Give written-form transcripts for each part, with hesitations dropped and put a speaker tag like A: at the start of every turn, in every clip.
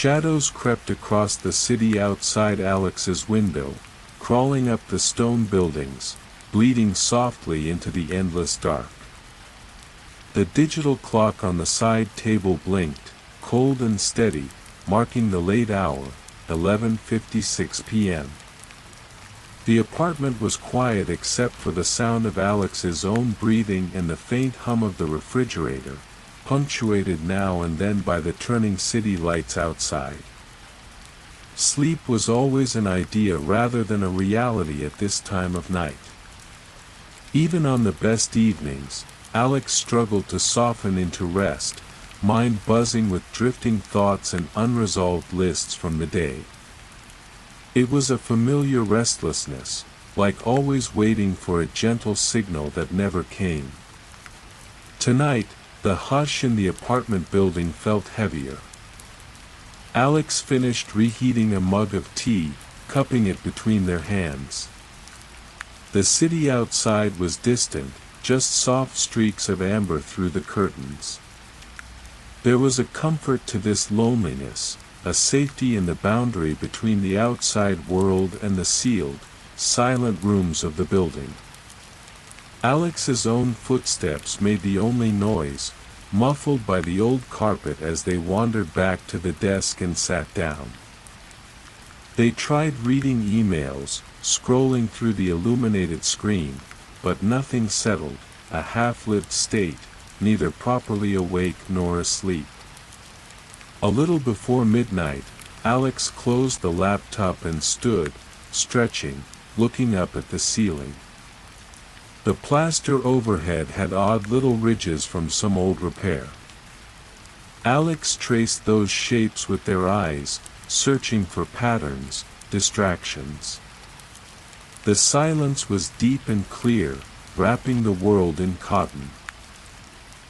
A: Shadows crept across the city outside Alex's window, crawling up the stone buildings, bleeding softly into the endless dark. The digital clock on the side table blinked, cold and steady, marking the late hour, 11:56 p.m. The apartment was quiet except for the sound of Alex's own breathing and the faint hum of the refrigerator, punctuated now and then by the turning city lights outside. Sleep was always an idea rather than a reality at this time of night. Even on the best evenings, Alex struggled to soften into rest, mind buzzing with drifting thoughts and unresolved lists from the day. It was a familiar restlessness, like always waiting for a gentle signal that never came. Tonight, the hush in the apartment building felt heavier. Alex finished reheating a mug of tea, cupping it between their hands. The city outside was distant, just soft streaks of amber through the curtains. There was a comfort to this loneliness, a safety in the boundary between the outside world and the sealed, silent rooms of the building. Alex's own footsteps made the only noise, muffled by the old carpet as they wandered back to the desk and sat down. They tried reading emails, scrolling through the illuminated screen, but nothing settled, a half-lived state, neither properly awake nor asleep. A little before midnight, Alex closed the laptop and stood, stretching, looking up at the ceiling. The plaster overhead had odd little ridges from some old repair. Alex traced those shapes with their eyes, searching for patterns, distractions. The silence was deep and clear, wrapping the world in cotton.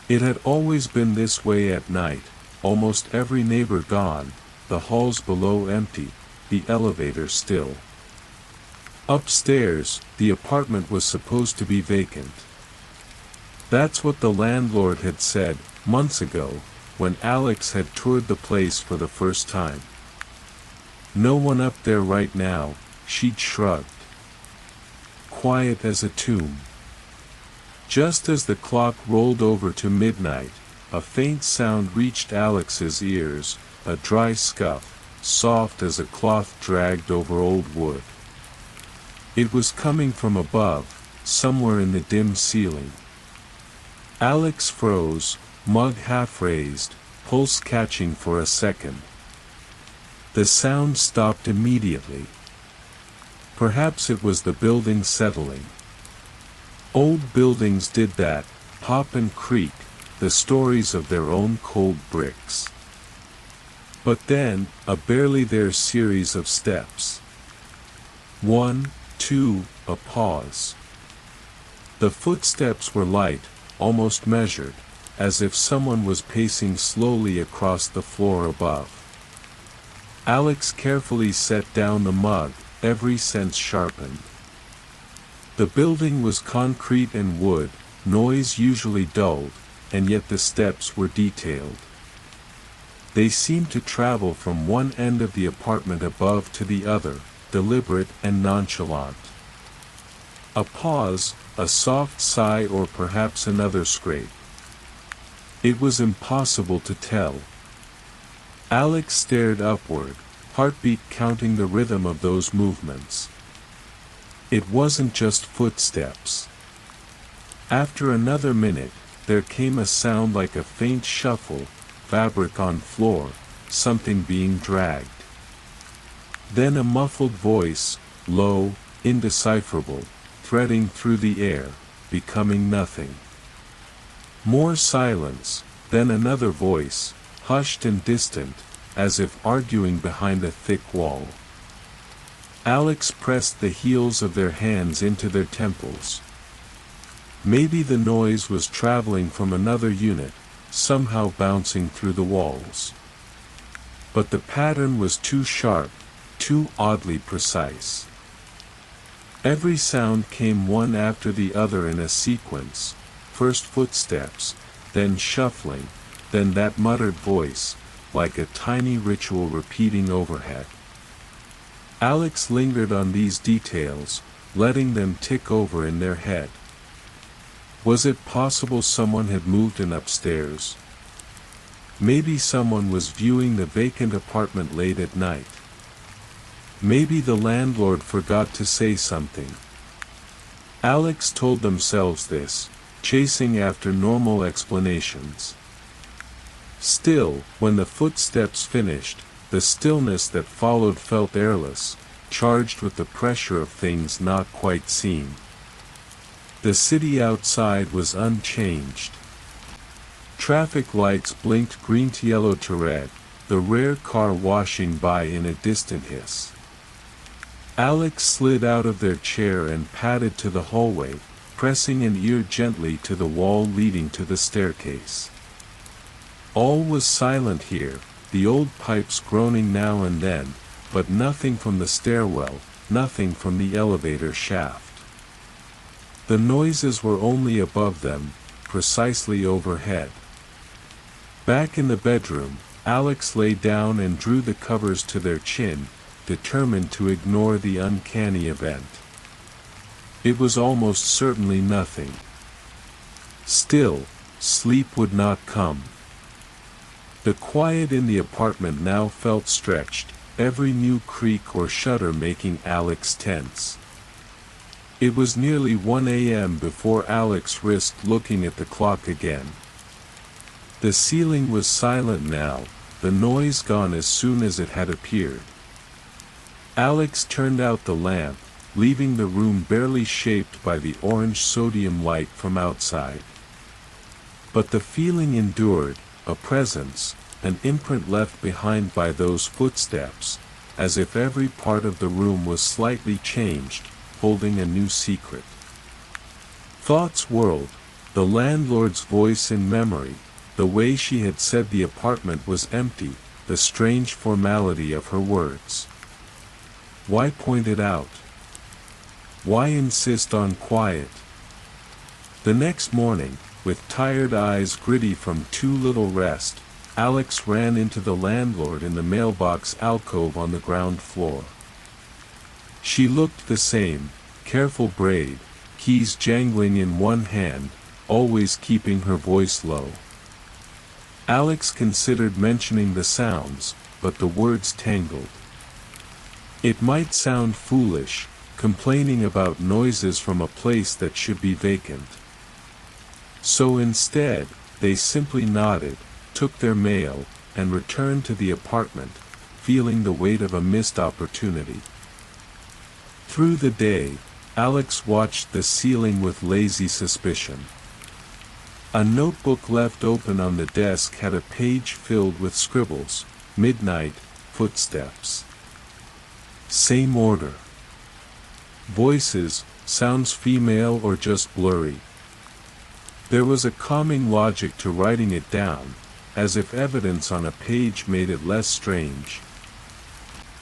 A: It had always been this way at night, almost every neighbor gone, the halls below empty, the elevator still. Upstairs, the apartment was supposed to be vacant. That's what the landlord had said, months ago, when Alex had toured the place for the first time. No one up there right now, she'd shrugged. Quiet as a tomb. Just as the clock rolled over to midnight, a faint sound reached Alex's ears, a dry scuff, soft as a cloth dragged over old wood. It was coming from above, somewhere in the dim ceiling. Alex froze, mug half raised, pulse catching for a second. The sound stopped immediately. Perhaps it was the building settling. Old buildings did that, pop and creak, the stories of their own cold bricks. But then, a barely there series of steps. 1, 2, a pause. The footsteps were light, almost measured, as if someone was pacing slowly across the floor above. Alex carefully set down the mug, every sense sharpened. The building was concrete and wood, noise usually dulled, and yet the steps were detailed. They seemed to travel from one end of the apartment above to the other, deliberate and nonchalant. A pause, a soft sigh, or perhaps another scrape. It was impossible to tell. Alex stared upward, heartbeat counting the rhythm of those movements. It wasn't just footsteps. After another minute, there came a sound like a faint shuffle, fabric on floor, something being dragged. Then a muffled voice, low, indecipherable, threading through the air, becoming nothing. More silence, then another voice, hushed and distant, as if arguing behind a thick wall. Alex pressed the heels of their hands into their temples. Maybe the noise was traveling from another unit, somehow bouncing through the walls. But the pattern was too sharp, too oddly precise. Every sound came one after the other in a sequence, first footsteps, then shuffling, then that muttered voice, like a tiny ritual repeating overhead. Alex lingered on these details, letting them tick over in their head. Was it possible someone had moved in upstairs? Maybe someone was viewing the vacant apartment late at night. Maybe the landlord forgot to say something. Alex told themselves this, chasing after normal explanations. Still, when the footsteps finished, the stillness that followed felt airless, charged with the pressure of things not quite seen. The city outside was unchanged. Traffic lights blinked green to yellow to red, the rare car washing by in a distant hiss. Alex slid out of their chair and padded to the hallway, pressing an ear gently to the wall leading to the staircase. All was silent here, the old pipes groaning now and then, but nothing from the stairwell, nothing from the elevator shaft. The noises were only above them, precisely overhead. Back in the bedroom, Alex lay down and drew the covers to their chin, determined to ignore the uncanny event. It was almost certainly nothing. Still, sleep would not come. The quiet in the apartment now felt stretched, every new creak or shudder making Alex tense. It was nearly 1 a.m. before Alex risked looking at the clock again. The ceiling was silent now, the noise gone as soon as it had appeared. Alex turned out the lamp, leaving the room barely shaped by the orange sodium light from outside. But the feeling endured, a presence, an imprint left behind by those footsteps, as if every part of the room was slightly changed, holding a new secret. Thoughts whirled, the landlord's voice in memory, the way she had said the apartment was empty, the strange formality of her words. Why point it out? Why insist on quiet? The next morning, with tired eyes gritty from too little rest, Alex ran into the landlord in the mailbox alcove on the ground floor. She looked the same, careful braid, keys jangling in one hand, always keeping her voice low. Alex considered mentioning the sounds, but the words tangled. It might sound foolish, complaining about noises from a place that should be vacant. So instead, they simply nodded, took their mail, and returned to the apartment, feeling the weight of a missed opportunity. Through the day, Alex watched the ceiling with lazy suspicion. A notebook left open on the desk had a page filled with scribbles, midnight, footsteps. Same order. Voices, sounds female or just blurry. There was a calming logic to writing it down, as if evidence on a page made it less strange.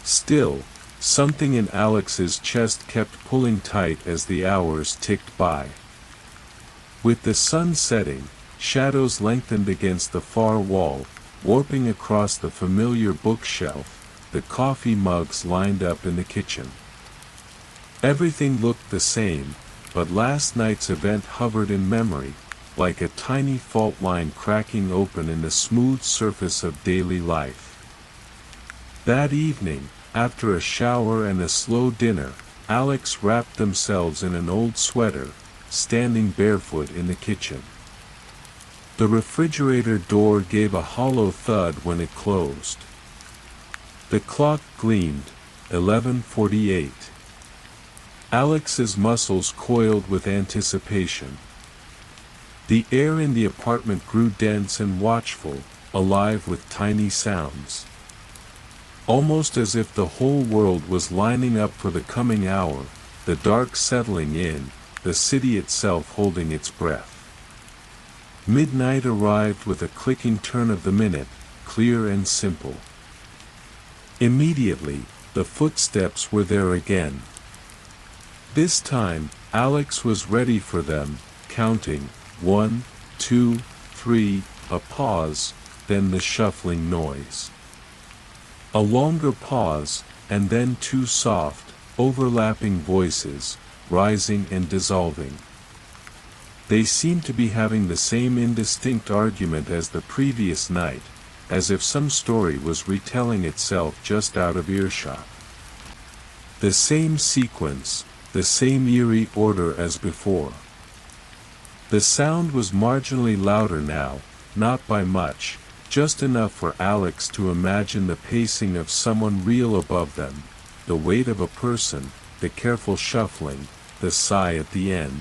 A: Still, something in Alex's chest kept pulling tight as the hours ticked by. With the sun setting, shadows lengthened against the far wall, warping across the familiar bookshelf, the coffee mugs lined up in the kitchen. Everything looked the same, but last night's event hovered in memory, like a tiny fault line cracking open in the smooth surface of daily life. That evening, after a shower and a slow dinner, Alex wrapped themselves in an old sweater, standing barefoot in the kitchen. The refrigerator door gave a hollow thud when it closed. The clock gleamed, 11:48. Alex's muscles coiled with anticipation. The air in the apartment grew dense and watchful, alive with tiny sounds. Almost as if the whole world was lining up for the coming hour, the dark settling in, the city itself holding its breath. Midnight arrived with a clicking turn of the minute, clear and simple. Immediately, the footsteps were there again. This time, Alex was ready for them, counting, 1, 2, 3, a pause, then the shuffling noise. A longer pause, and then two soft, overlapping voices, rising and dissolving. They seemed to be having the same indistinct argument as the previous night, as if some story was retelling itself just out of earshot. The same sequence, the same eerie order as before. The sound was marginally louder now, not by much, just enough for Alex to imagine the pacing of someone real above them, the weight of a person, the careful shuffling, the sigh at the end.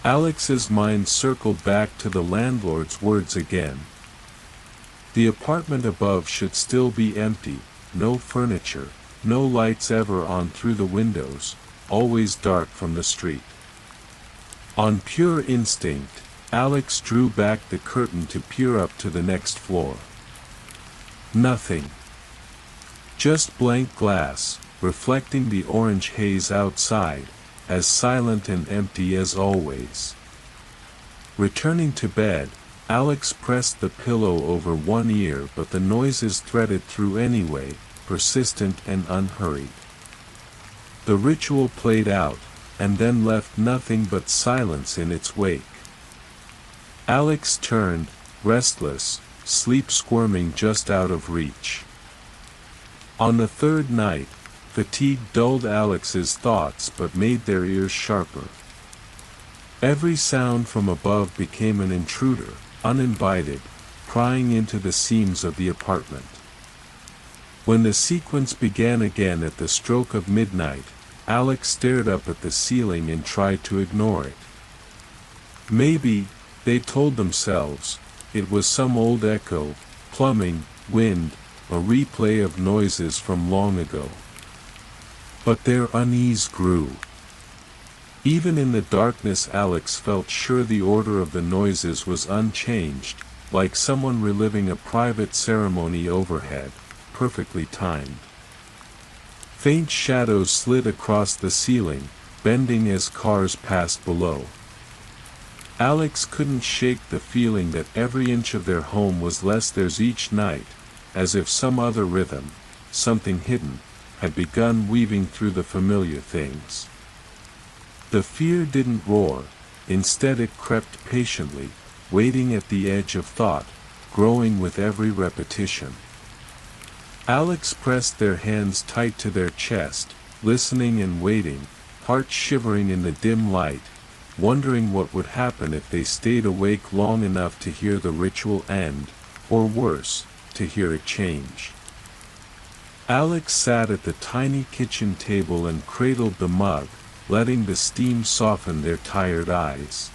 A: Alex's mind circled back to the landlord's words again. The apartment above should still be empty, no furniture, no lights ever on through the windows, always dark from the street. On pure instinct, Alex drew back the curtain to peer up to the next floor. Nothing. Just blank glass, reflecting the orange haze outside, as silent and empty as always. Returning to bed, Alex pressed the pillow over one ear, but the noises threaded through anyway, persistent and unhurried. The ritual played out, and then left nothing but silence in its wake. Alex turned, restless, sleep squirming just out of reach. On the third night, fatigue dulled Alex's thoughts but made their ears sharper. Every sound from above became an intruder, uninvited, prying into the seams of the apartment. When the sequence began again at the stroke of midnight, Alex stared up at the ceiling and tried to ignore it. Maybe, they told themselves, it was some old echo, plumbing, wind, a replay of noises from long ago. But their unease grew. Even in the darkness Alex felt sure the order of the noises was unchanged, like someone reliving a private ceremony overhead, perfectly timed. Faint shadows slid across the ceiling, bending as cars passed below. Alex couldn't shake the feeling that every inch of their home was less theirs each night, as if some other rhythm, something hidden, had begun weaving through the familiar things. The fear didn't roar, instead it crept patiently, waiting at the edge of thought, growing with every repetition. Alex pressed their hands tight to their chest, listening and waiting, heart shivering in the dim light, wondering what would happen if they stayed awake long enough to hear the ritual end, or worse, to hear it change. Alex sat at the tiny kitchen table and cradled the mug, letting the steam soften their tired eyes.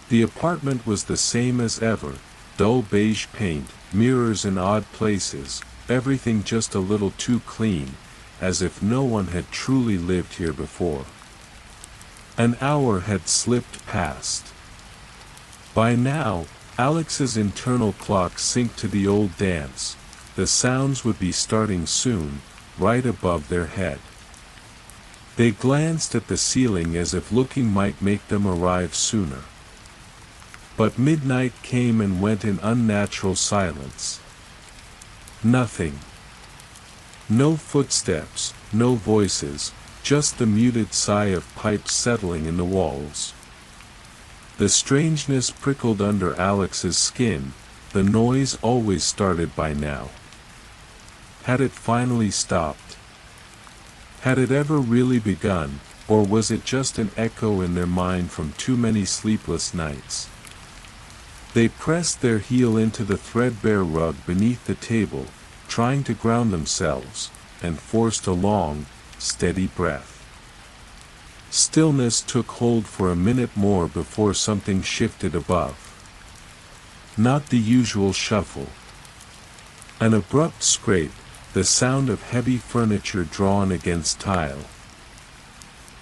A: The apartment was the same as ever, dull beige paint, mirrors in odd places, everything just a little too clean, as if no one had truly lived here before. An hour had slipped past. By now, Alex's internal clock synced to the old dance. The sounds would be starting soon, right above their head. They glanced at the ceiling as if looking might make them arrive sooner. But midnight came and went in unnatural silence. Nothing. No footsteps, no voices, just the muted sigh of pipes settling in the walls. The strangeness prickled under Alex's skin, the noise always started by now. Had it finally stopped? Had it ever really begun, or was it just an echo in their mind from too many sleepless nights? They pressed their heel into the threadbare rug beneath the table, trying to ground themselves, and forced a long, steady breath. Stillness took hold for a minute more before something shifted above. Not the usual shuffle. An abrupt scrape, the sound of heavy furniture drawn against tile.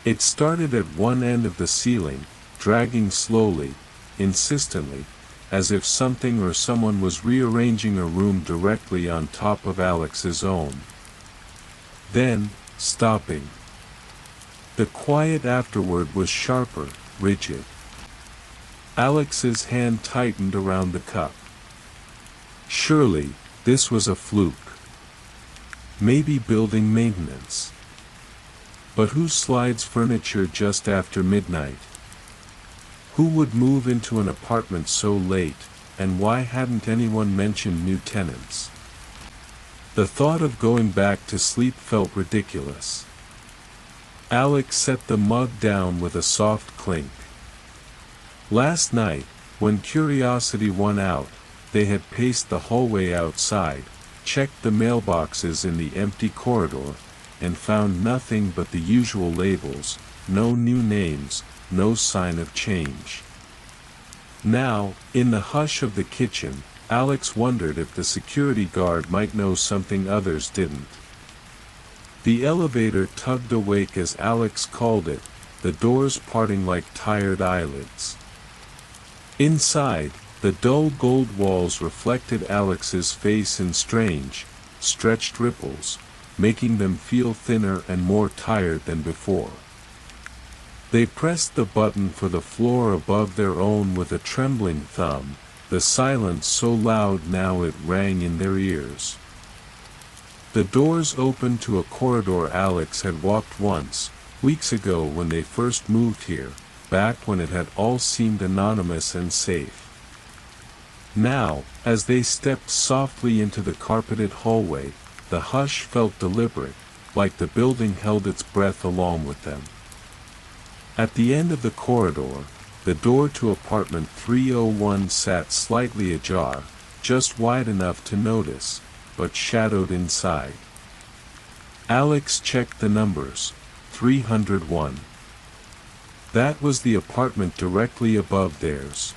A: It started at one end of the ceiling, dragging slowly, insistently, as if something or someone was rearranging a room directly on top of Alex's own. Then, stopping. The quiet afterward was sharper, rigid. Alex's hand tightened around the cup. Surely, this was a fluke. Maybe building maintenance. But who slides furniture just after midnight? Who would move into an apartment so late, and why hadn't anyone mentioned new tenants? The thought of going back to sleep felt ridiculous. Alex set the mug down with a soft clink. Last night, when curiosity won out, they had paced the hallway outside, checked the mailboxes in the empty corridor, and found nothing but the usual labels, no new names, no sign of change. Now, in the hush of the kitchen, Alex wondered if the security guard might know something others didn't. The elevator tugged awake as Alex called it, the doors parting like tired eyelids. Inside, the dull gold walls reflected Alex's face in strange, stretched ripples, making them feel thinner and more tired than before. They pressed the button for the floor above their own with a trembling thumb, the silence so loud now it rang in their ears. The doors opened to a corridor Alex had walked once, weeks ago when they first moved here, back when it had all seemed anonymous and safe. Now, as they stepped softly into the carpeted hallway, the hush felt deliberate, like the building held its breath along with them. At the end of the corridor, the door to apartment 301 sat slightly ajar, just wide enough to notice, but shadowed inside. Alex checked the numbers. 301. That was the apartment directly above theirs.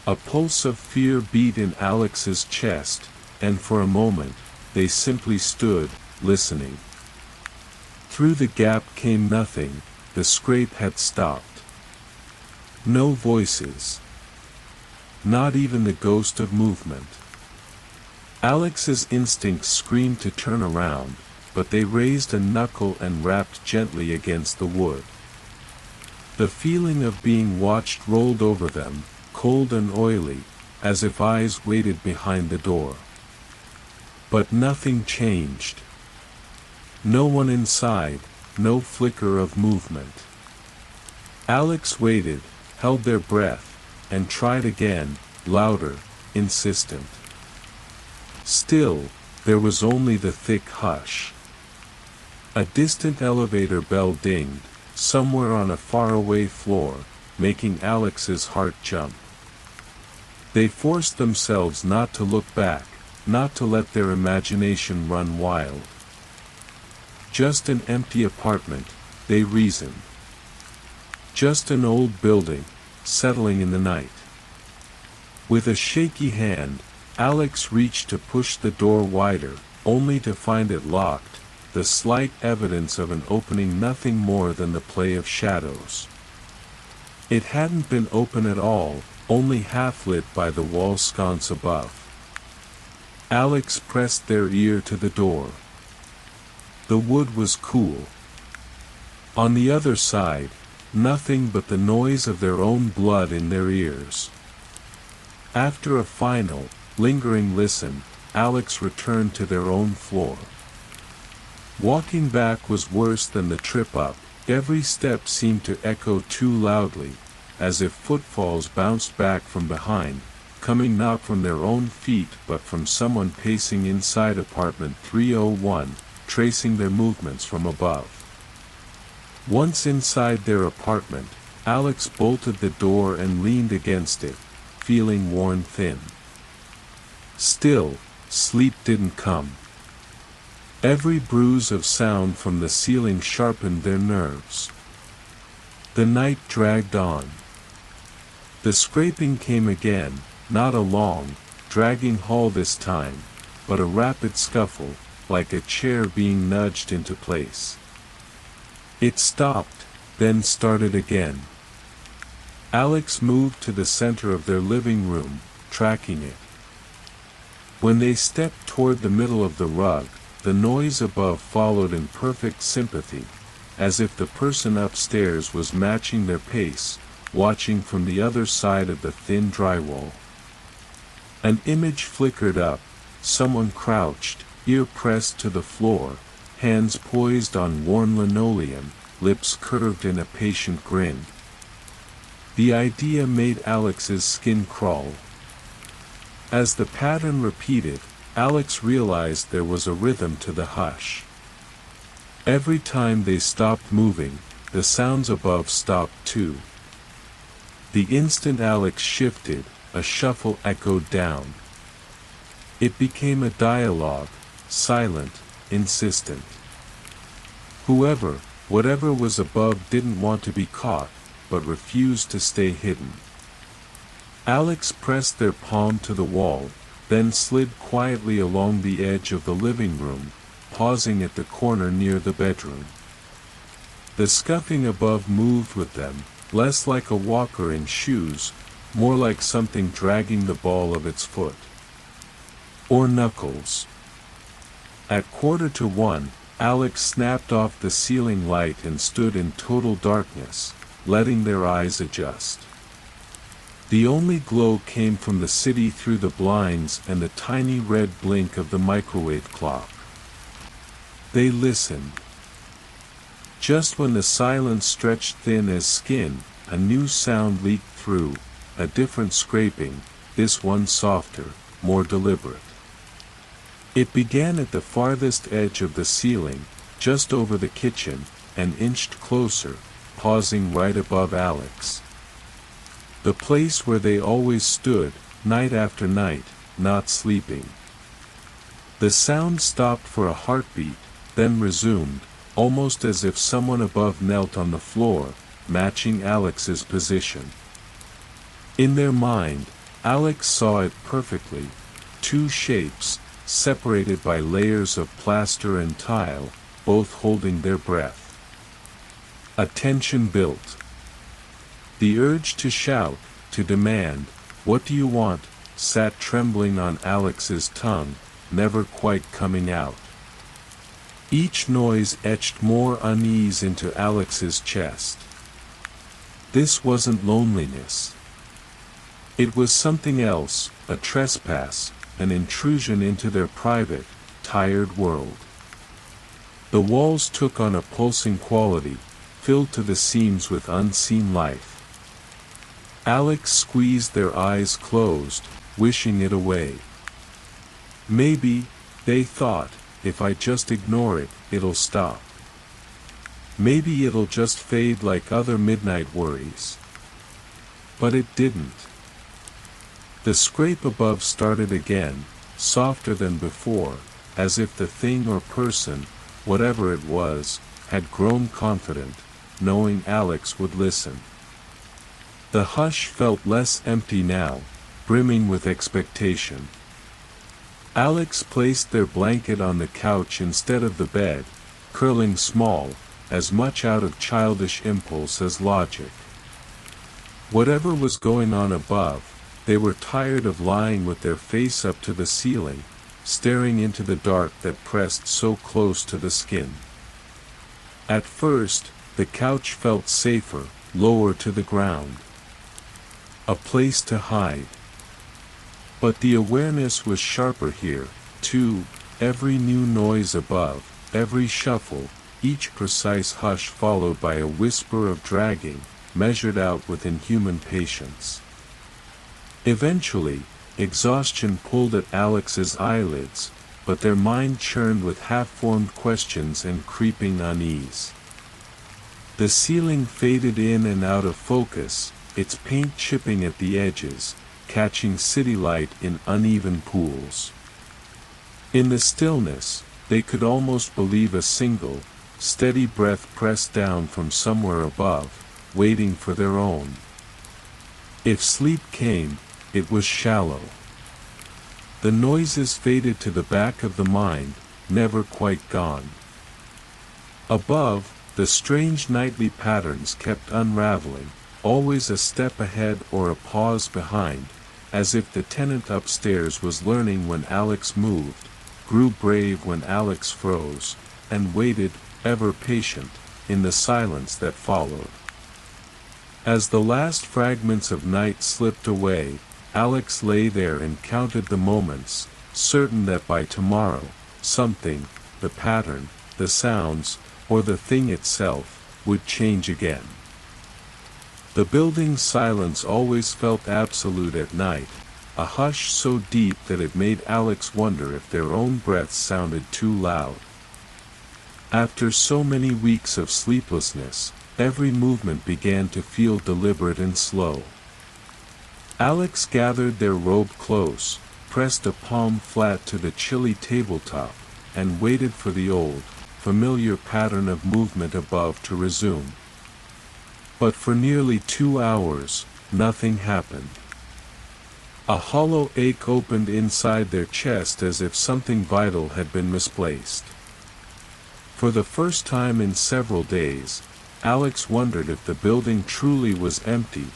A: A pulse of fear beat in Alex's chest, and for a moment, they simply stood, listening. Through the gap came nothing, the scrape had stopped. No voices. Not even the ghost of movement. Alex's instincts screamed to turn around, but they raised a knuckle and rapped gently against the wood. The feeling of being watched rolled over them, cold and oily, as if eyes waited behind the door. But nothing changed. No one inside, no flicker of movement. Alex waited, held their breath, and tried again, louder, insistent. Still, there was only the thick hush. A distant elevator bell dinged, somewhere on a faraway floor, making Alex's heart jump. They forced themselves not to look back, not to let their imagination run wild. Just an empty apartment, they reasoned. Just an old building, settling in the night. With a shaky hand, Alex reached to push the door wider, only to find it locked, the slight evidence of an opening nothing more than the play of shadows. It hadn't been open at all, only half lit by the wall sconce above. Alex pressed their ear to the door. The wood was cool. On the other side, nothing but the noise of their own blood in their ears. After a final, lingering listen, Alex returned to their own floor. Walking back was worse than the trip up, every step seemed to echo too loudly, as if footfalls bounced back from behind, coming not from their own feet but from someone pacing inside apartment 301, tracing their movements from above. Once inside their apartment, Alex bolted the door and leaned against it, feeling worn thin. Still, sleep didn't come. Every bruise of sound from the ceiling sharpened their nerves. The night dragged on. The scraping came again, not a long, dragging haul this time, but a rapid scuffle, like a chair being nudged into place. It stopped, then started again. Alex moved to the center of their living room, tracking it. When they stepped toward the middle of the rug, the noise above followed in perfect sympathy, as if the person upstairs was matching their pace, watching from the other side of the thin drywall. An image flickered up, someone crouched, ear pressed to the floor, hands poised on worn linoleum, lips curved in a patient grin. The idea made Alex's skin crawl. As the pattern repeated, Alex realized there was a rhythm to the hush. Every time they stopped moving, the sounds above stopped too. The instant Alex shifted, a shuffle echoed down. It became a dialogue, silent, insistent. Whatever was above didn't want to be caught, but refused to stay hidden. Alex pressed their palm to the wall, then slid quietly along the edge of the living room, pausing at the corner near the bedroom. The scuffing above moved with them, less like a walker in shoes, more like something dragging the ball of its foot. Or knuckles. At 1:45, Alex snapped off the ceiling light and stood in total darkness, letting their eyes adjust. The only glow came from the city through the blinds and the tiny red blink of the microwave clock. They listened. Just when the silence stretched thin as skin, a new sound leaked through, a different scraping, this one softer, more deliberate. It began at the farthest edge of the ceiling, just over the kitchen, and inched closer, pausing right above Alex. The place where they always stood, night after night, not sleeping. The sound stopped for a heartbeat, then resumed, almost as if someone above knelt on the floor, matching Alex's position. In their mind, Alex saw it perfectly, two shapes, separated by layers of plaster and tile, both holding their breath. A tension built. The urge to shout, to demand, "What do you want?" sat trembling on Alex's tongue, never quite coming out. Each noise etched more unease into Alex's chest. This wasn't loneliness. It was something else, a trespass, an intrusion into their private, tired world. The walls took on a pulsing quality, filled to the seams with unseen life. Alex squeezed their eyes closed, wishing it away. Maybe, they thought, if I just ignore it, it'll stop. Maybe it'll just fade like other midnight worries. But it didn't. The scrape above started again, softer than before, as if the thing or person, whatever it was, had grown confident, knowing Alex would listen. The hush felt less empty now, brimming with expectation. Alex placed their blanket on the couch instead of the bed, curling small, as much out of childish impulse as logic. Whatever was going on above, they were tired of lying with their face up to the ceiling, staring into the dark that pressed so close to the skin. At first, the couch felt safer, lower to the ground. A place to hide. But the awareness was sharper here, too, every new noise above, every shuffle, each precise hush followed by a whisper of dragging, measured out with inhuman patience. Eventually, exhaustion pulled at Alex's eyelids, but their mind churned with half-formed questions and creeping unease. The ceiling faded in and out of focus, its paint chipping at the edges, catching city light in uneven pools. In the stillness, they could almost believe a single, steady breath pressed down from somewhere above, waiting for their own. If sleep came, it was shallow. The noises faded to the back of the mind, never quite gone. Above, the strange nightly patterns kept unraveling, always a step ahead or a pause behind, as if the tenant upstairs was learning when Alex moved, grew brave when Alex froze, and waited, ever patient, in the silence that followed. As the last fragments of night slipped away, Alex lay there and counted the moments, certain that by tomorrow, something, the pattern, the sounds, or the thing itself, would change again. The building's silence always felt absolute at night, a hush so deep that it made Alex wonder if their own breaths sounded too loud. After so many weeks of sleeplessness, every movement began to feel deliberate and slow. Alex gathered their robe close, pressed a palm flat to the chilly tabletop, and waited for the old, familiar pattern of movement above to resume. But for nearly 2 hours, nothing happened. A hollow ache opened inside their chest as if something vital had been misplaced. For the first time in several days, Alex wondered if the building truly was empty,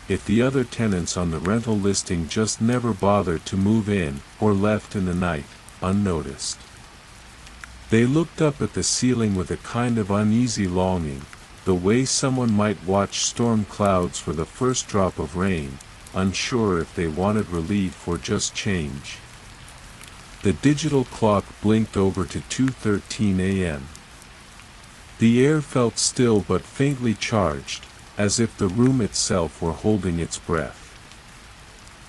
A: if the other tenants on the rental listing just never bothered to move in, or left in the night, unnoticed. They looked up at the ceiling with a kind of uneasy longing, the way someone might watch storm clouds for the first drop of rain, unsure if they wanted relief or just change. The digital clock blinked over to 2:13 a.m. The air felt still but faintly charged, as if the room itself were holding its breath.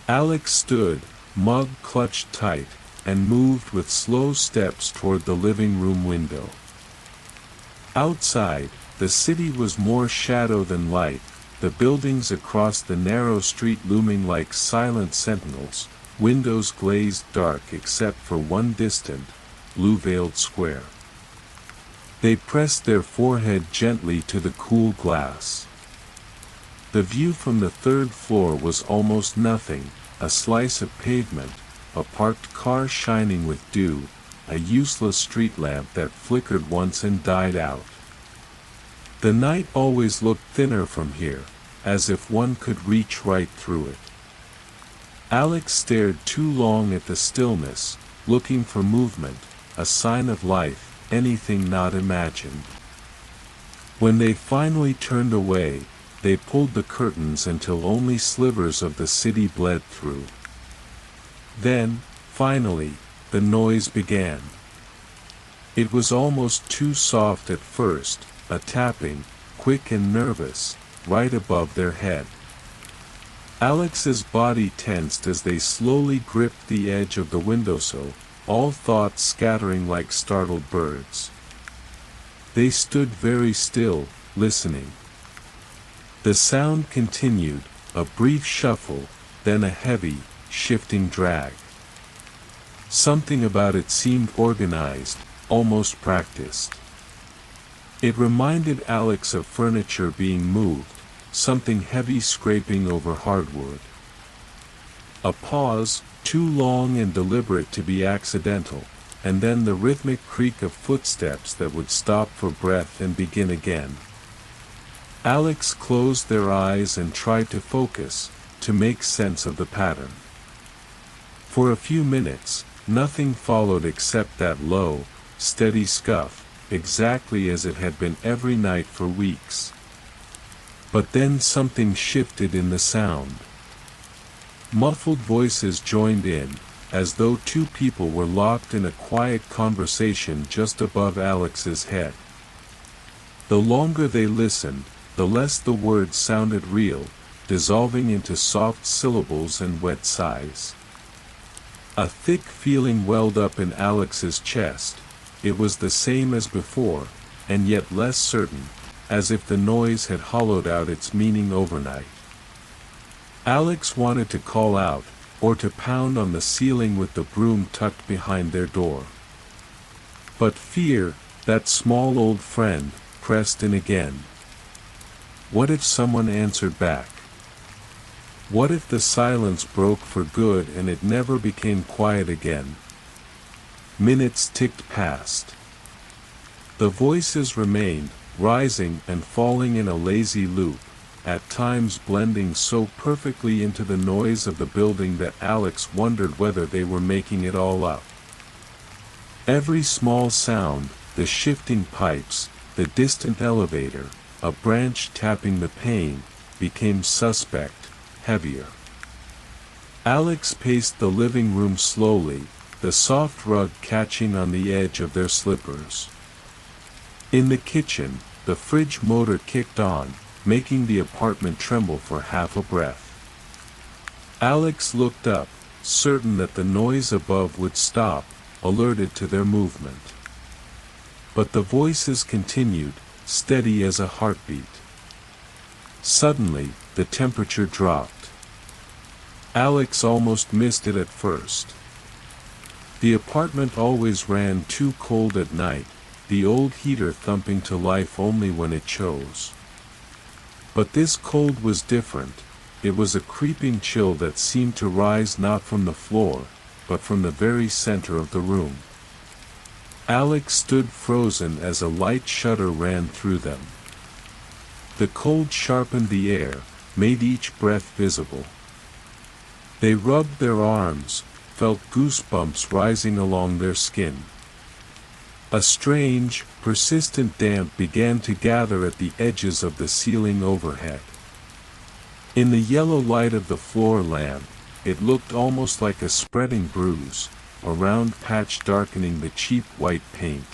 A: Alex stood, mug clutched tight, and moved with slow steps toward the living room window. Outside, the city was more shadow than light, the buildings across the narrow street looming like silent sentinels, windows glazed dark except for one distant, blue-veiled square. They pressed their forehead gently to the cool glass. The view from the third floor was almost nothing, a slice of pavement, a parked car shining with dew, a useless street lamp that flickered once and died out. The night always looked thinner from here, as if one could reach right through it. Alex stared too long at the stillness, looking for movement, a sign of life, anything not imagined. When they finally turned away, they pulled the curtains until only slivers of the city bled through. Then, finally, the noise began. It was almost too soft at first, a tapping, quick and nervous, right above their head. Alex's body tensed as they slowly gripped the edge of the windowsill, all thoughts scattering like startled birds. They stood very still, listening. The sound continued, a brief shuffle, then a heavy, shifting drag. Something about it seemed organized, almost practiced. It reminded Alex of furniture being moved, something heavy scraping over hardwood. A pause, too long and deliberate to be accidental, and then the rhythmic creak of footsteps that would stop for breath and begin again. Alex closed their eyes and tried to focus, to make sense of the pattern. For a few minutes, nothing followed except that low, steady scuff, exactly as it had been every night for weeks. But then something shifted in the sound. Muffled voices joined in, as though two people were locked in a quiet conversation just above Alex's head. The longer they listened, the less the words sounded real, dissolving into soft syllables and wet sighs. A thick feeling welled up in Alex's chest. It was the same as before, and yet less certain, as if the noise had hollowed out its meaning overnight. Alex wanted to call out, or to pound on the ceiling with the broom tucked behind their door. But fear, that small old friend, pressed in again. What if someone answered back? What if the silence broke for good and it never became quiet again? Minutes ticked past. The voices remained, rising and falling in a lazy loop, at times blending so perfectly into the noise of the building that Alex wondered whether they were making it all up. Every small sound, the shifting pipes, the distant elevator, a branch tapping the pane, became suspect, heavier. Alex paced the living room slowly, the soft rug catching on the edge of their slippers. In the kitchen, the fridge motor kicked on, making the apartment tremble for half a breath. Alex looked up, certain that the noise above would stop, alerted to their movement. But the voices continued, steady as a heartbeat. Suddenly, the temperature dropped. Alex almost missed it at first. The apartment always ran too cold at night, the old heater thumping to life only when it chose. But this cold was different. It was a creeping chill that seemed to rise not from the floor, but from the very center of the room. Alex stood frozen as a light shudder ran through them. The cold sharpened the air, made each breath visible. They rubbed their arms, felt goosebumps rising along their skin. A strange, persistent damp began to gather at the edges of the ceiling overhead. In the yellow light of the floor lamp, it looked almost like a spreading bruise, a round patch darkening the cheap white paint.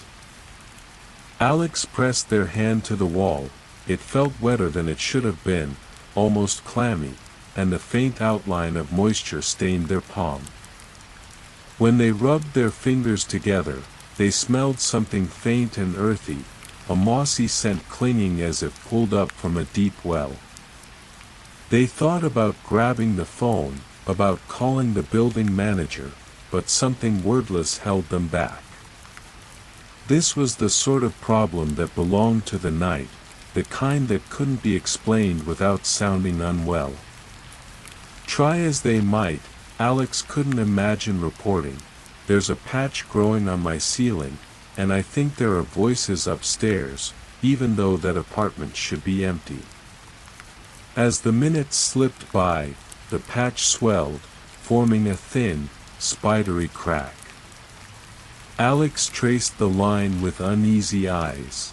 A: Alex pressed their hand to the wall. It felt wetter than it should have been, almost clammy, and the faint outline of moisture stained their palm. When they rubbed their fingers together, they smelled something faint and earthy, a mossy scent clinging as if pulled up from a deep well. They thought about grabbing the phone, about calling the building manager, but something wordless held them back. This was the sort of problem that belonged to the night, the kind that couldn't be explained without sounding unwell. Try as they might, Alex couldn't imagine reporting, "There's a patch growing on my ceiling, and I think there are voices upstairs," even though that apartment should be empty. As the minutes slipped by, the patch swelled, forming a thin, spidery crack. Alex traced the line with uneasy eyes.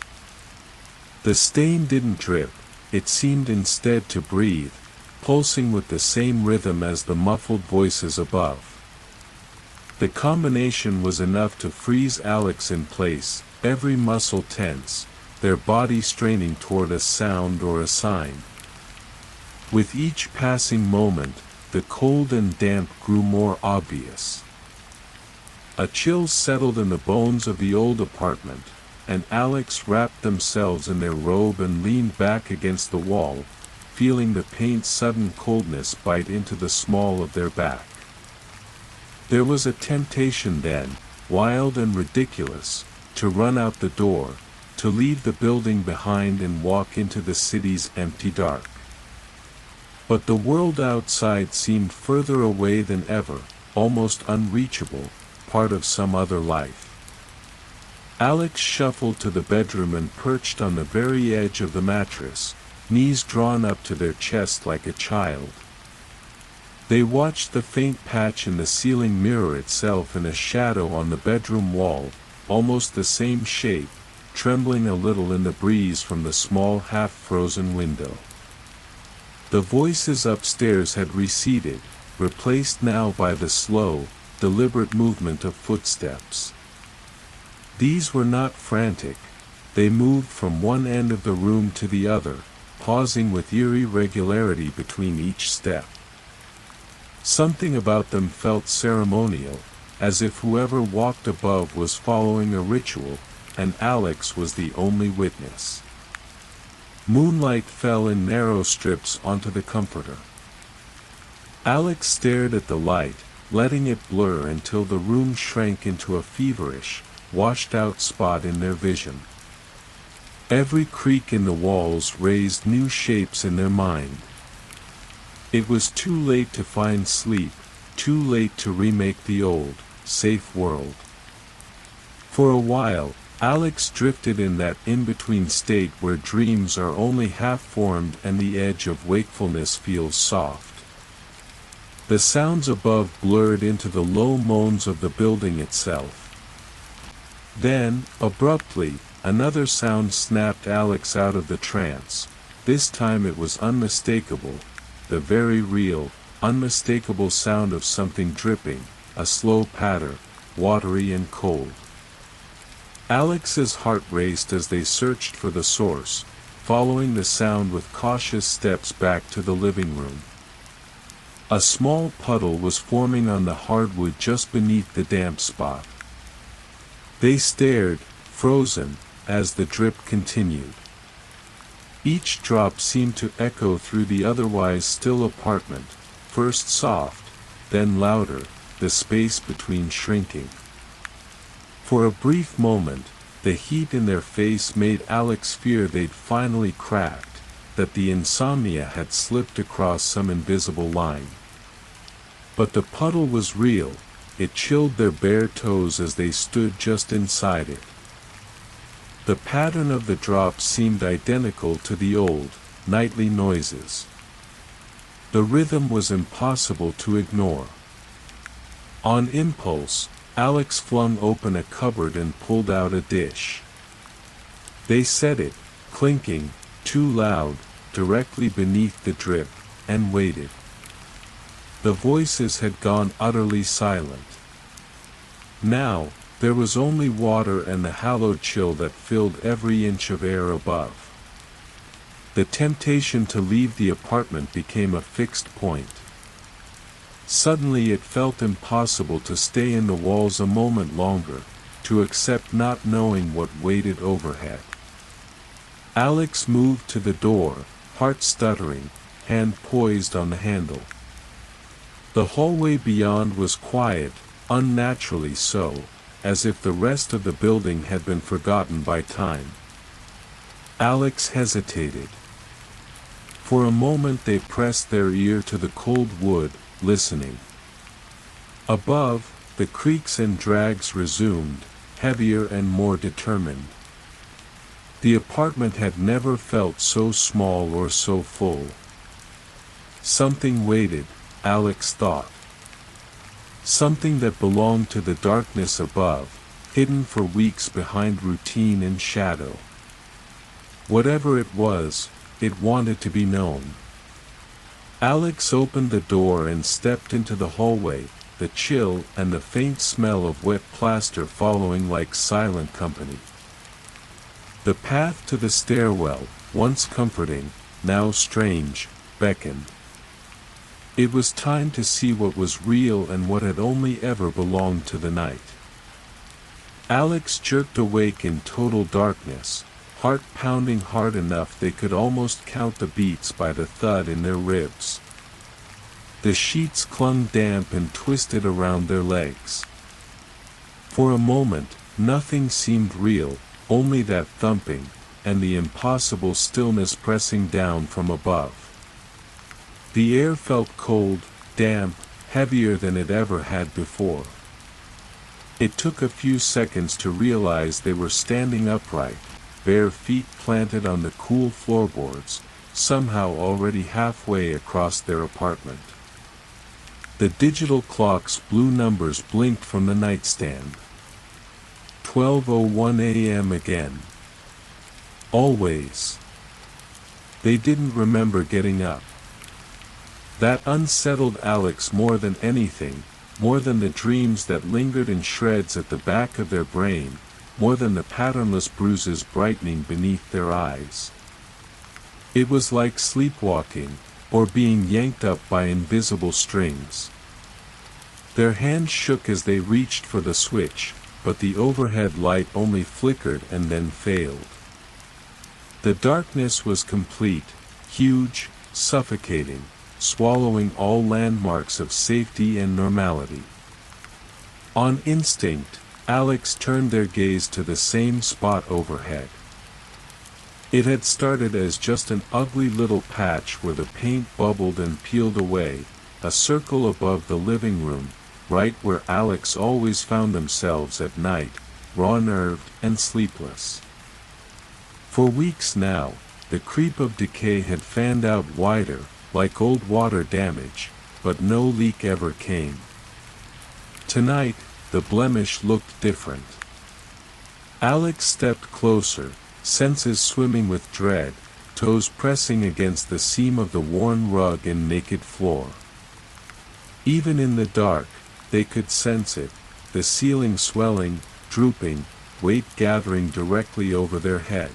A: The stain didn't drip, it seemed instead to breathe, pulsing with the same rhythm as the muffled voices above. The combination was enough to freeze Alex in place, every muscle tense, their body straining toward a sound or a sign. With each passing moment, the cold and damp grew more obvious. A chill settled in the bones of the old apartment, and Alex wrapped themselves in their robe and leaned back against the wall, feeling the paint's sudden coldness bite into the small of their back. There was a temptation then, wild and ridiculous, to run out the door, to leave the building behind and walk into the city's empty dark. But the world outside seemed further away than ever, almost unreachable, part of some other life. Alex shuffled to the bedroom and perched on the very edge of the mattress, knees drawn up to their chest like a child. They watched the faint patch in the ceiling mirror itself in a shadow on the bedroom wall, almost the same shape, trembling a little in the breeze from the small half-frozen window. The voices upstairs had receded, replaced now by the slow, deliberate movement of footsteps. These were not frantic, they moved from one end of the room to the other, pausing with eerie regularity between each step. Something about them felt ceremonial, as if whoever walked above was following a ritual, and Alex was the only witness. Moonlight fell in narrow strips onto the comforter. Alex stared at the light, letting it blur until the room shrank into a feverish, washed-out spot in their vision. Every creak in the walls raised new shapes in their mind. It was too late to find sleep, too late to remake the old, safe world. For a while, Alex drifted in that in-between state where dreams are only half-formed and the edge of wakefulness feels soft. The sounds above blurred into the low moans of the building itself. Then, abruptly, another sound snapped Alex out of the trance. This time it was unmistakable, the very real, unmistakable sound of something dripping, a slow patter, watery and cold. Alex's heart raced as they searched for the source, following the sound with cautious steps back to the living room. A small puddle was forming on the hardwood just beneath the damp spot. They stared, frozen, as the drip continued. Each drop seemed to echo through the otherwise still apartment, first soft, then louder, the space between shrinking. For a brief moment, the heat in their face made Alex fear they'd finally cracked, that the insomnia had slipped across some invisible line. But the puddle was real, it chilled their bare toes as they stood just inside it. The pattern of the drops seemed identical to the old, nightly noises. The rhythm was impossible to ignore. On impulse, Alex flung open a cupboard and pulled out a dish. They set it, clinking, too loud, directly beneath the drip, and waited. The voices had gone utterly silent. Now, there was only water and the hallowed chill that filled every inch of air above. The temptation to leave the apartment became a fixed point. Suddenly it felt impossible to stay in the walls a moment longer, to accept not knowing what waited overhead. Alex moved to the door, heart stuttering, hand poised on the handle. The hallway beyond was quiet, unnaturally so, as if the rest of the building had been forgotten by time. Alex hesitated. For a moment they pressed their ear to the cold wood, listening. Above, the creaks and drags resumed, heavier and more determined. The apartment had never felt so small or so full. Something waited, Alex thought. Something that belonged to the darkness above, hidden for weeks behind routine and shadow. Whatever it was, it wanted to be known. Alex opened the door and stepped into the hallway, the chill and the faint smell of wet plaster following like silent company. The path to the stairwell, once comforting, now strange, beckoned. It was time to see what was real and what had only ever belonged to the night. Alex jerked awake in total darkness, heart pounding hard enough they could almost count the beats by the thud in their ribs. The sheets clung damp and twisted around their legs. For a moment, nothing seemed real, only that thumping, and the impossible stillness pressing down from above. The air felt cold, damp, heavier than it ever had before. It took a few seconds to realize they were standing upright, bare feet planted on the cool floorboards, somehow already halfway across their apartment. The digital clock's blue numbers blinked from the nightstand. 12:01 a.m. again. Always. They didn't remember getting up. That unsettled Alex more than anything, more than the dreams that lingered in shreds at the back of their brain, more than the patternless bruises brightening beneath their eyes. It was like sleepwalking, or being yanked up by invisible strings. Their hands shook as they reached for the switch, but the overhead light only flickered and then failed. The darkness was complete, huge, suffocating, swallowing all landmarks of safety and normality. On instinct, Alex turned their gaze to the same spot overhead. It had started as just an ugly little patch where the paint bubbled and peeled away, a circle above the living room, right where Alex always found themselves at night, raw-nerved and sleepless. For weeks now, the creep of decay had fanned out wider, like old water damage, but no leak ever came. Tonight, the blemish looked different. Alex stepped closer, senses swimming with dread, toes pressing against the seam of the worn rug and naked floor. Even in the dark, they could sense it, the ceiling swelling, drooping, weight gathering directly over their head.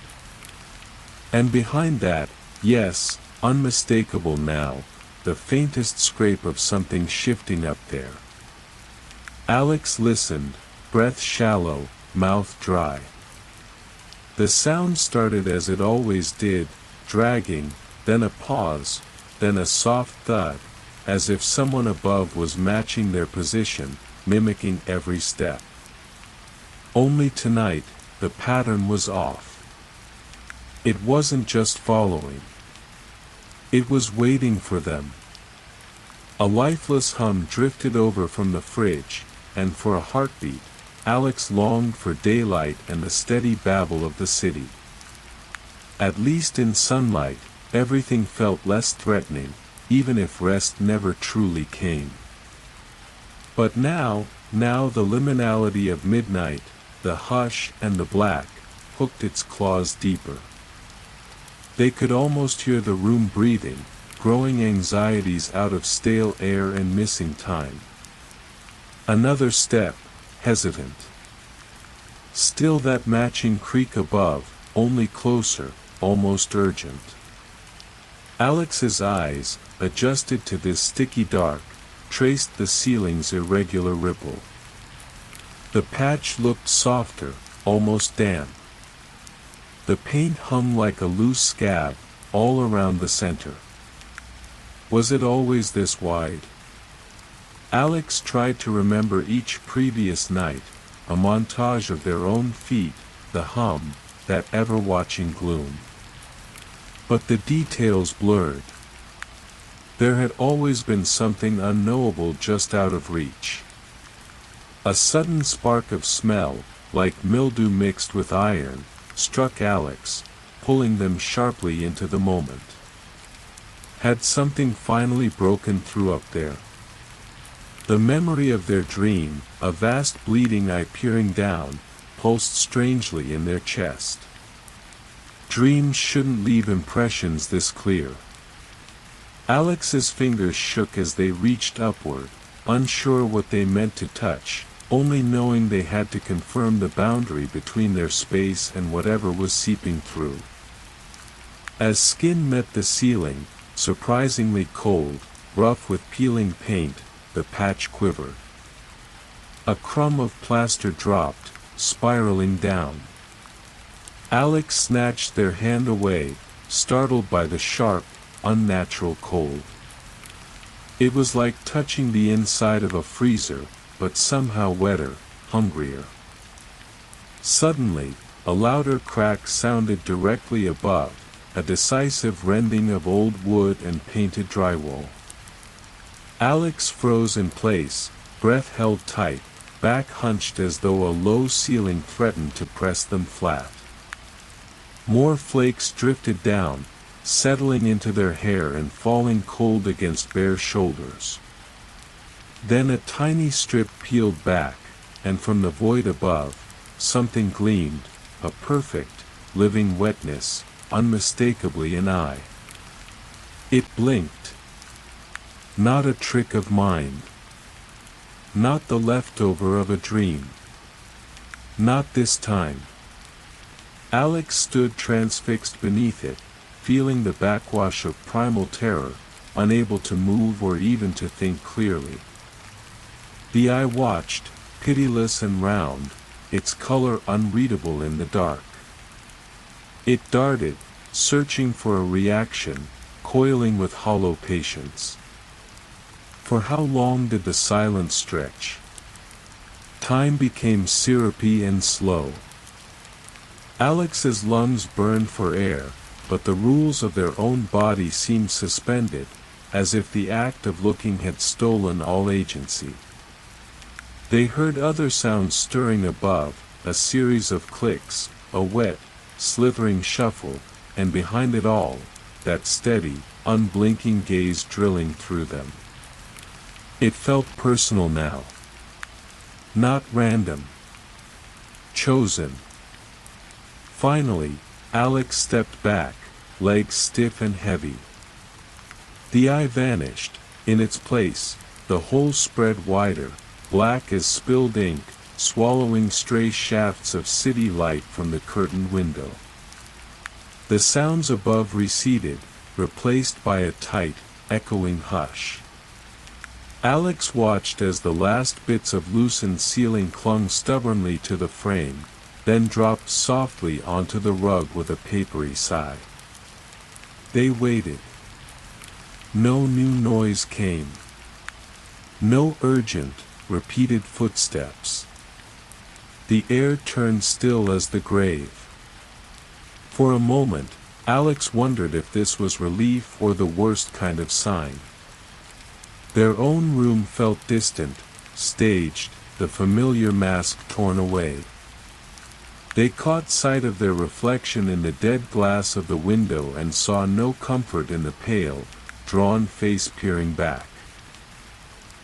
A: And behind that, yes, unmistakable now, the faintest scrape of something shifting up there. Alex listened, breath shallow, mouth dry. The sound started as it always did, dragging, then a pause, then a soft thud, as if someone above was matching their position, mimicking every step. Only tonight, the pattern was off. It wasn't just following. It was waiting for them. A lifeless hum drifted over from the fridge, and for a heartbeat, Alex longed for daylight and the steady babble of the city. At least in sunlight, everything felt less threatening, even if rest never truly came. But now the liminality of midnight, the hush and the black, hooked its claws deeper. They could almost hear the room breathing, growing anxieties out of stale air and missing time. Another step, hesitant. Still that matching creak above, only closer, almost urgent. Alex's eyes, adjusted to this sticky dark, traced the ceiling's irregular ripple. The patch looked softer, almost damp. The paint hung like a loose scab, all around the center. Was it always this wide? Alex tried to remember each previous night, a montage of their own feet, the hum, that ever-watching gloom. But the details blurred. There had always been something unknowable just out of reach. A sudden spark of smell, like mildew mixed with iron, struck Alex, pulling them sharply into the moment. Had something finally broken through up there? The memory of their dream, a vast bleeding eye peering down, pulsed strangely in their chest. Dreams shouldn't leave impressions this clear. Alex's fingers shook as they reached upward, unsure what they meant to touch, only knowing they had to confirm the boundary between their space and whatever was seeping through. As skin met the ceiling, surprisingly cold, rough with peeling paint, the patch quivered. A crumb of plaster dropped, spiraling down. Alex snatched their hand away, startled by the sharp, unnatural cold. It was like touching the inside of a freezer, but somehow wetter, hungrier. Suddenly, a louder crack sounded directly above, a decisive rending of old wood and painted drywall. Alex froze in place, breath held tight, back hunched as though a low ceiling threatened to press them flat. More flakes drifted down, settling into their hair and falling cold against bare shoulders. Then a tiny strip peeled back, and from the void above, something gleamed, a perfect, living wetness, unmistakably an eye. It blinked. Not a trick of mind. Not the leftover of a dream. Not this time. Alex stood transfixed beneath it, feeling the backwash of primal terror, unable to move or even to think clearly. The eye watched, pitiless and round, its color unreadable in the dark. It darted, searching for a reaction, coiling with hollow patience. For how long did the silence stretch? Time became syrupy and slow. Alex's lungs burned for air, but the rules of their own body seemed suspended, as if the act of looking had stolen all agency. They heard other sounds stirring above, a series of clicks, a wet, slithering shuffle, and behind it all, that steady, unblinking gaze drilling through them. It felt personal now. Not random. Chosen. Finally, Alex stepped back, legs stiff and heavy. The eye vanished. In its place, the hole spread wider, black as spilled ink, swallowing stray shafts of city light from the curtained window. The sounds above receded, replaced by a tight, echoing hush. Alex watched as the last bits of loosened ceiling clung stubbornly to the frame, then dropped softly onto the rug with a papery sigh. They waited. No new noise came. No urgent, repeated footsteps. The air turned still as the grave. For a moment, Alex wondered if this was relief or the worst kind of sign. Their own room felt distant, staged, the familiar mask torn away. They caught sight of their reflection in the dead glass of the window and saw no comfort in the pale, drawn face peering back.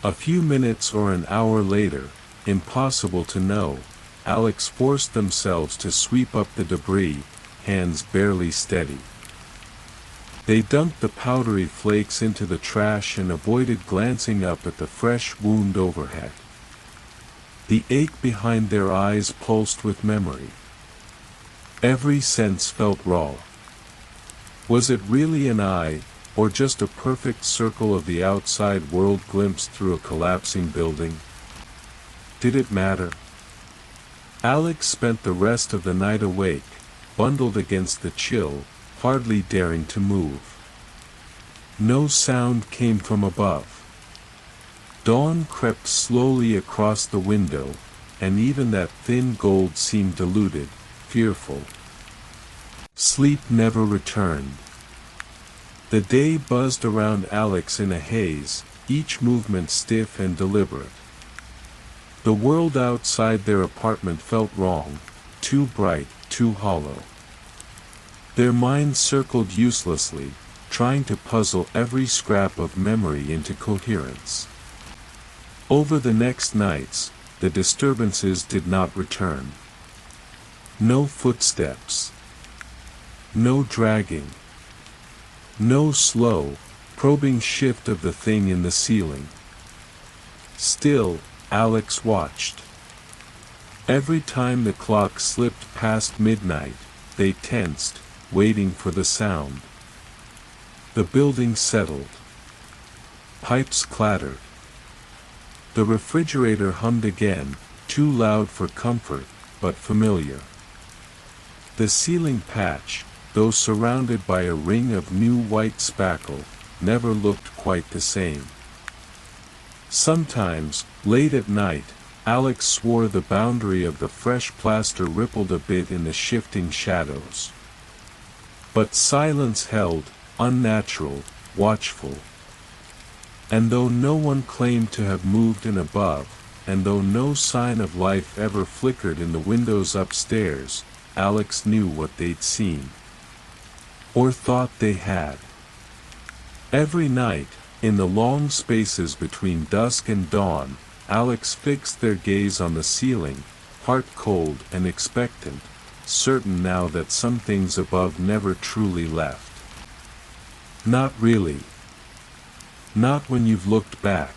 A: A few minutes or an hour later, impossible to know, Alex forced themselves to sweep up the debris, hands barely steady. They dunked the powdery flakes into the trash and avoided glancing up at the fresh wound overhead. The ache behind their eyes pulsed with memory. Every sense felt raw. Was it really an eye, or just a perfect circle of the outside world glimpsed through a collapsing building? Did it matter? Alex spent the rest of the night awake, bundled against the chill, hardly daring to move. No sound came from above. Dawn crept slowly across the window, and even that thin gold seemed diluted, fearful. Sleep never returned. The day buzzed around Alex in a haze, each movement stiff and deliberate. The world outside their apartment felt wrong, too bright, too hollow. Their minds circled uselessly, trying to puzzle every scrap of memory into coherence. Over the next nights, the disturbances did not return. No footsteps. No dragging. No slow, probing shift of the thing in the ceiling. Still, Alex watched. Every time the clock slipped past midnight, they tensed, waiting for the sound. The building settled. Pipes clattered. The refrigerator hummed again, too loud for comfort, but familiar. The ceiling patch, though surrounded by a ring of new white spackle, never looked quite the same. Sometimes, late at night, Alex swore the boundary of the fresh plaster rippled a bit in the shifting shadows. But silence held, unnatural, watchful. And though no one claimed to have moved in above, and though no sign of life ever flickered in the windows upstairs, Alex knew what they'd seen. Or thought they had. Every night, in the long spaces between dusk and dawn, Alex fixed their gaze on the ceiling, heart cold and expectant, certain now that some things above never truly left. Not really. Not when you've looked back.